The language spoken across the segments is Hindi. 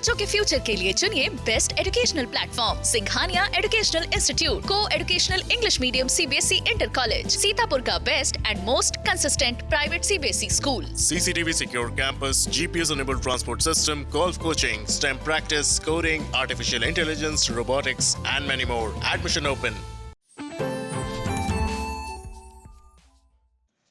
बच्चों के फ्यूचर के लिए चुनिए best educational platform Singhania educational institute को educational English medium CBSE inter college, Sitapur का best and most consistent private CBSE school. CCTV secure campus, GPS enabled transport system, golf coaching, STEM practice, coding, artificial intelligence, robotics and many more. Admission open.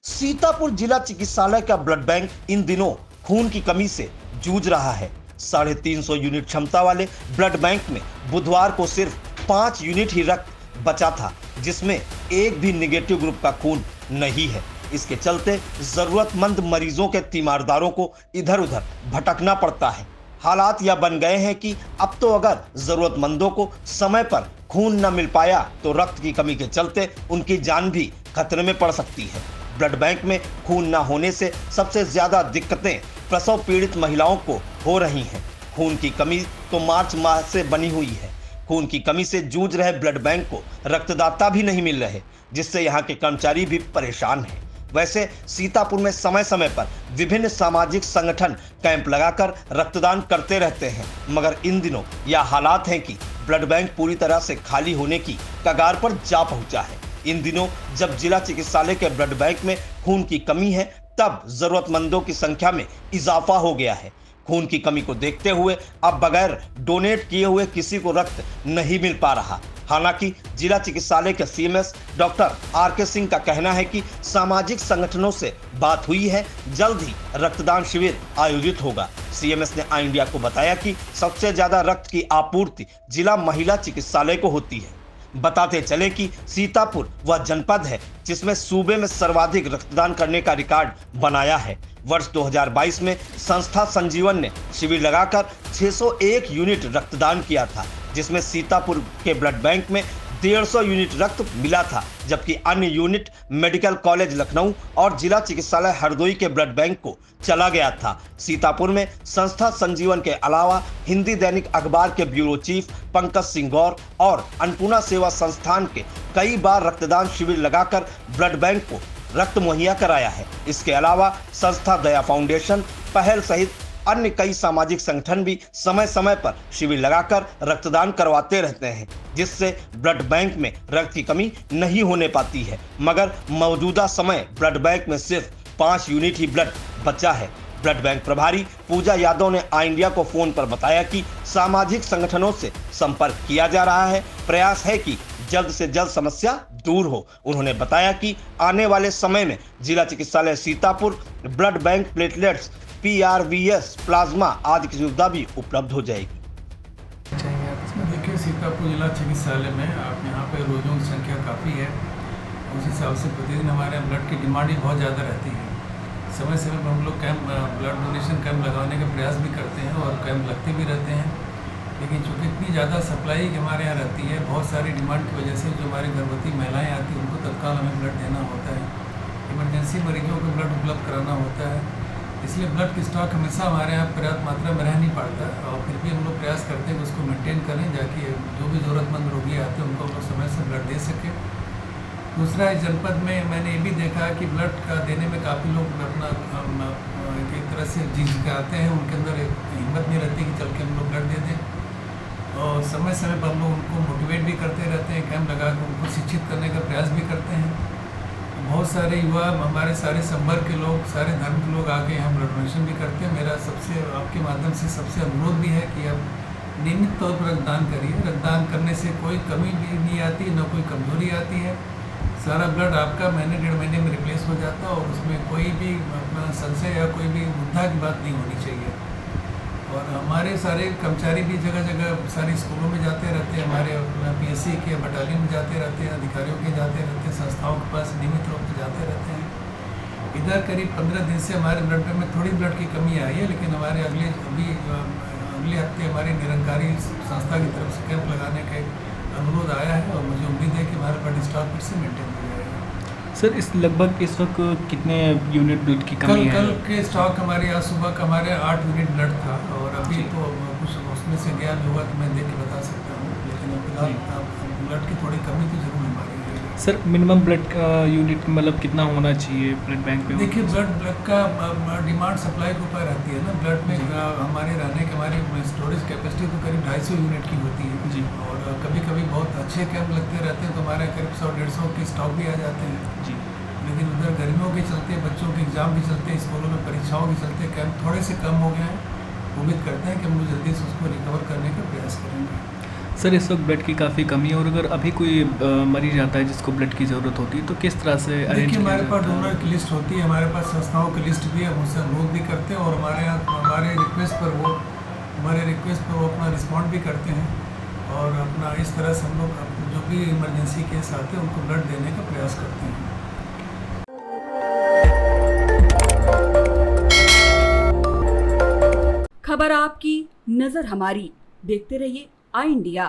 Sitapur जिला चिकित्सालय का ब्लड बैंक इन दिनों खून की कमी से जूझ रहा है। 350 यूनिट क्षमता वाले ब्लड बैंक में बुधवार को सिर्फ 5 यूनिट ही रक्त बचा था, जिसमें एक भी निगेटिव ग्रुप का खून नहीं है। इसके चलते जरूरतमंद मरीजों के तीमारदारों को इधर उधर भटकना पड़ता है। हालात यह बन गए हैं कि अब तो अगर जरूरतमंदों को समय पर खून न मिल पाया तो रक्त की कमी के चलते उनकी जान भी खतरे में पड़ सकती है। ब्लड बैंक में खून न होने से सबसे ज्यादा दिक्कतें प्रसव पीड़ित महिलाओं को हो रही हैं। खून की कमी तो मार्च माह से बनी हुई है। खून की कमी से जूझ रहे ब्लड बैंक को रक्तदाता भी नहीं मिल रहे, जिससे यहाँ के कर्मचारी भी परेशान हैं। वैसे सीतापुर में समय समय पर विभिन्न सामाजिक संगठन कैंप लगाकर रक्तदान करते रहते हैं, मगर इन दिनों यह हालात हैं कि ब्लड बैंक पूरी तरह से खाली होने की कगार पर जा पहुंचा है। इन दिनों जब जिला चिकित्सालय के ब्लड बैंक में खून की कमी है, तब जरूरतमंदों की संख्या में इजाफा हो गया है। खून की कमी को देखते हुए अब बगैर डोनेट किए हुए किसी को रक्त नहीं मिल पा रहा। हालांकि जिला चिकित्सालय के CMS डॉक्टर RK सिंह का कहना है कि सामाजिक संगठनों से बात हुई है, जल्द ही रक्तदान शिविर आयोजित होगा। CMS ने आई इंडिया को बताया कि सबसे ज्यादा रक्त की आपूर्ति जिला महिला चिकित्सालय को होती है। बताते चले कि सीतापुर वह जनपद है जिसमें सूबे में सर्वाधिक रक्तदान करने का रिकॉर्ड बनाया है। वर्ष 2022 में संस्था संजीवन ने शिविर लगाकर 601 यूनिट रक्तदान किया था, जिसमें सीतापुर के ब्लड बैंक में 150 यूनिट रक्त मिला था, जबकि अन्य यूनिट मेडिकल कॉलेज लखनऊ और जिला चिकित्सालय हरदोई के ब्लड बैंक को चला गया था। सीतापुर में संस्था संजीवन के अलावा हिंदी दैनिक अखबार के ब्यूरो चीफ पंकज सिंह गौर और अन्नपूर्णा सेवा संस्थान के कई बार रक्तदान शिविर लगाकर ब्लड बैंक को रक्त मुहैया कराया है। इसके अलावा संस्था दया फाउंडेशन, पहल सहित अन्य कई सामाजिक संगठन भी समय समय पर शिविर लगाकर रक्तदान करवाते रहते हैं, जिससे ब्लड बैंक में रक्त की कमी नहीं होने पाती है। मगर मौजूदा समय ब्लड बैंक में सिर्फ 5 यूनिट ही ब्लड बचा है। ब्लड बैंक प्रभारी पूजा यादव ने आई इंडिया को फोन पर बताया कि सामाजिक संगठनों से संपर्क किया जा रहा है। प्रयास है कि जल्द से जल्द समस्या दूर हो। उन्होंने बताया कि आने वाले समय में जिला चिकित्सालय Sitapur blood bank platelets, PRVS, plasma आदि की सुविधा भी उपलब्ध हो जाएगी। देखिए, सीतापुर जिला चिकित्सालय में आप यहाँ पे रोगियों की संख्या काफ़ी है। उस हिसाब से प्रतिदिन हमारे यहाँ ब्लड की डिमांड ही बहुत ज़्यादा रहती है। समय समय पर हम लोग ब्लड डोनेशन कैंप लगाने का प्रयास भी करते हैं और कैंप लगते भी रहते हैं, लेकिन चूँकि इतनी ज़्यादा सप्लाई हमारे यहाँ रहती है, बहुत सारी डिमांड की वजह से जो हमारी गर्भवती महिलाएँ आती हैं उनको तत्काल हमें ब्लड देना होता है। इमरजेंसी मरीजों को ब्लड उपलब्ध कराना होता है, इसलिए ब्लड की स्टॉक हमेशा हमारे यहाँ पर्याप्त मात्रा में रह नहीं पाता, और फिर भी हम लोग प्रयास करते हैं कि उसको मेंटेन करें, ताकि जो भी ज़रूरतमंद रोगी आते हैं उनको हम लोग समय से ब्लड दे सकें। दूसरा, इस जनपद में मैंने ये भी देखा कि ब्लड का देने में काफ़ी लोग अपना एक तरह से झिझकाते हैं, उनके अंदर हिम्मत नहीं रहती कि चल के हम लोग ब्लड दे दें। और समय समय पर हम लोग उनको मोटिवेट भी करते रहते हैं, कैंप लगा कर उनको शिक्षित करने का प्रयास भी करते हैं। बहुत सारे युवा, हमारे सारे संपर्क के लोग, सारे धर्म के लोग आके यहाँ ब्लड डोनेशन भी करते हैं। मेरा सबसे आपके माध्यम से सबसे अनुरोध भी है कि आप नियमित तौर पर रक्तदान करिए। रक्तदान करने से कोई कमी भी नहीं आती, न कोई कमजोरी आती है। सारा ब्लड आपका महीने 1.5 महीने में रिप्लेस हो जाता है, और उसमें कोई भी अपना संशय या कोई भी मुद्दा की बात नहीं होनी चाहिए। और हमारे सारे कर्मचारी भी जगह जगह सारे स्कूलों में जाते रहते हैं, हमारे PSC के बटालियन में जाते रहते हैं, अधिकारियों के जाते रहते हैं, संस्थाओं के पास नियमित रूप से जाते रहते हैं। इधर करीब 15 दिन से हमारे ब्लड बैंक में थोड़ी ब्लड की कमी आई है, लेकिन हमारे अगले हफ्ते हमारी निरंकारी संस्था की तरफ से कैंप लगाने का अनुरोध आया है, और मुझे उम्मीद है कि हमारा ब्लड स्टॉक फिर से मेंटेन हो जाएगा। सर, इस लगभग इस वक्त कितने यूनिट ब्लड की कमी है? कल के स्टॉक हमारे आज सुबह का हमारे 8 यूनिट ब्लड था, और अभी तो कुछ उसमें से गया होगा तो मैं देख के बता सकता हूँ, लेकिन फिलहाल ब्लड की थोड़ी कमी तो जरूर हमारी है। सर मिनिमम ब्लड यूनिट मतलब कितना होना चाहिए ब्लड बैंक में? देखिए ब्लड का डिमांड सप्लाई के ऊपर रहती है ना। ब्लड में हमारे रहने की हमारी स्टोरेज कैपेसिटी तो करीब 250 यूनिट की होती है जी। और कभी कभी बहुत अच्छे कैंप लगते रहते हैं तो हमारे करीब 100-150 की स्टॉक भी आ जाते हैं जी। लेकिन उधर गर्मियों के चलते, बच्चों के एग्ज़ाम भी चलते, स्कूलों में परीक्षाओं के चलते कैंप थोड़े से कम हो गए हैं। उम्मीद करते हैं कि हम लोग जल्दी से उसको रिकवर करने का प्रयास करेंगे। सर इस वक्त ब्लड की काफ़ी कमी है और अगर अभी कोई मरीज आता है जिसको ब्लड की ज़रूरत होती है तो किस तरह से अरेंज देखिए किया हमारे पास जाता है? डोनर की लिस्ट होती है, हमारे पास संस्थाओं की लिस्ट भी है, उनसे अनुरोध भी करते हैं और हमारे यहाँ हमारे रिक्वेस्ट पर वो अपना रिस्पॉन्ड भी करते हैं और अपना इस तरह से हम लोग जो भी इमरजेंसी केस आते हैं उनको ब्लड देने का प्रयास करते हैं। खबर आपकी, नजर हमारी। देखते रहिए आई इंडिया।